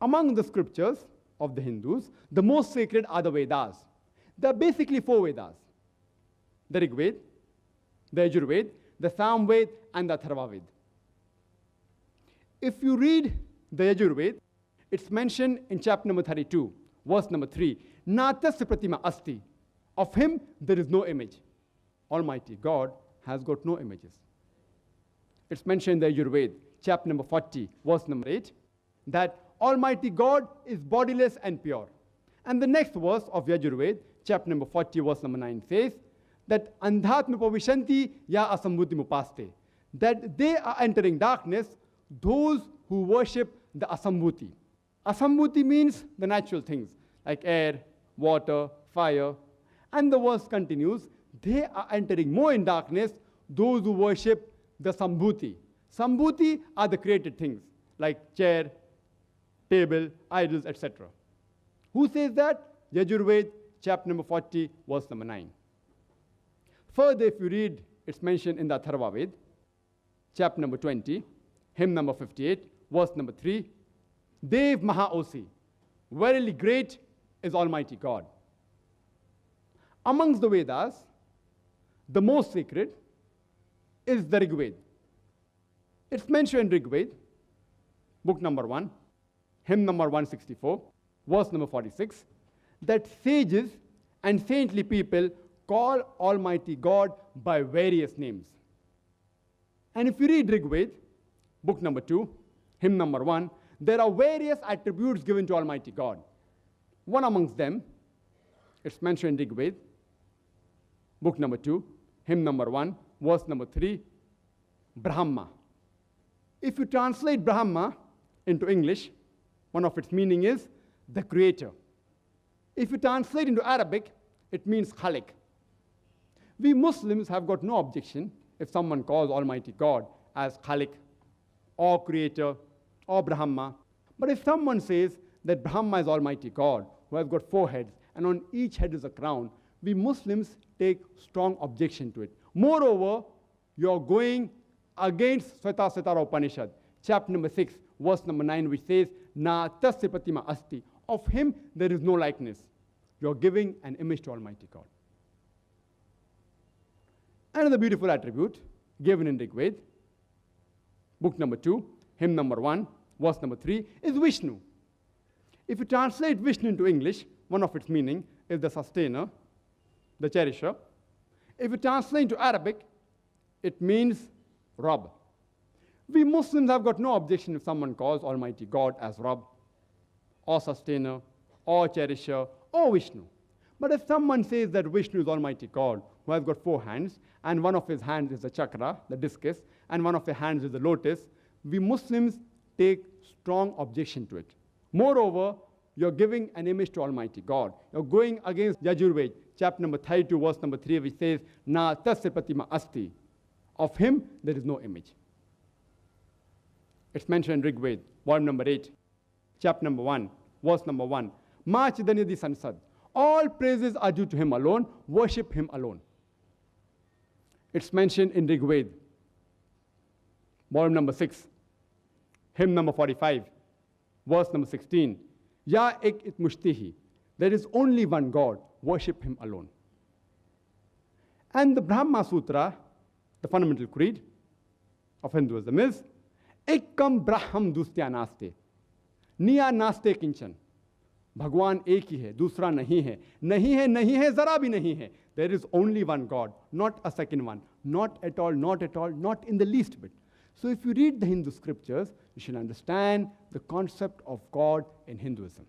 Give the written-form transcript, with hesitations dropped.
Among the scriptures of the Hindus, the most sacred are the Vedas. There are basically 4 Vedas: the Rig Veda, the Yajur Veda, the Sam Veda, and the Atharva Veda. If you read the Yajur Veda, it's mentioned in chapter number 32, verse number 3, Natasya Pratima Asti. Of him there is no image. Almighty God has got no images. It's mentioned in the Yajur Veda, chapter number 40, verse number 8, that Almighty God is bodiless and pure. And the next verse of Yajur Veda, chapter number 40, verse number 9 says that Andhatma Pavishanti ya asambhuti mupaste, that they are entering darkness, those who worship the asambhuti. Asambhuti means the natural things like air, water, fire. And the verse continues, they are entering more in darkness, those who worship the sambhuti. Sambhuti are the created things like chair, table, idols, etc. Who says that? Yajur Veda, chapter number 40, verse number 9. Further, if you read, it's mentioned in the Atharva Veda, chapter number 20, hymn number 58, verse number 3, Dev Mahaosi, verily great is Almighty God. Amongst the Vedas, the most sacred is the Rig Veda. It's mentioned in Rig Veda, book number 1, hymn number 164, verse number 46, that sages and saintly people call Almighty God by various names. And if you read Rig Veda, book number 2, hymn number 1, there are various attributes given to Almighty God. One amongst them, it's mentioned in Rig Veda, book number 2, hymn number 1, verse number 3, Brahma. If you translate Brahma into English, one of its meaning is the creator. If you translate into Arabic, it means Khalik. We Muslims have got no objection if someone calls Almighty God as Khalik or creator or Brahma. But if someone says that Brahma is Almighty God who has got 4 heads and on each head is a crown, we Muslims take strong objection to it. Moreover, you are going against Svetasvatara Upanishad, chapter number 6, verse number 9, which says, Na tasya pratima asti. Of him there is no likeness. You are giving an image to Almighty God. Another beautiful attribute given in Rig Veda, book number 2, hymn number 1, verse number 3, is Vishnu. If you translate Vishnu into English, one of its meaning is the sustainer, the cherisher. If you translate into Arabic, it means Rabb. We Muslims have got no objection if someone calls Almighty God as Rabb, or sustainer, or cherisher, or Vishnu. But if someone says that Vishnu is Almighty God, who has got 4 hands, and one of his hands is the chakra, the discus, and one of his hands is the lotus, we Muslims take strong objection to it. Moreover, you're giving an image to Almighty God. You're going against Yajur Veda, chapter number 32, verse number 3, which says, Na tasya pratima asti. Of him there is no image. It's mentioned in Rig Veda, volume number 8, chapter number 1, verse number 1. Ma chidanyadi sansad. All praises are due to him alone. Worship him alone. It's mentioned in Rig Veda, volume number 6, hymn number 45, verse number 16. Ya ek it mushtihi. There is only one God. Worship him alone. And the Brahma Sutra, the fundamental creed of Hinduism, is Ekam Braham Dustya Naste. Niya Naste Kinchan. भगवान एक ही है, दूसरा नहीं है, नहीं है, नहीं है, जरा भी नहीं है. There is only one God, not a second one, not at all, not at all, not in the least bit. So if you read the Hindu scriptures, you should understand the concept of God in Hinduism.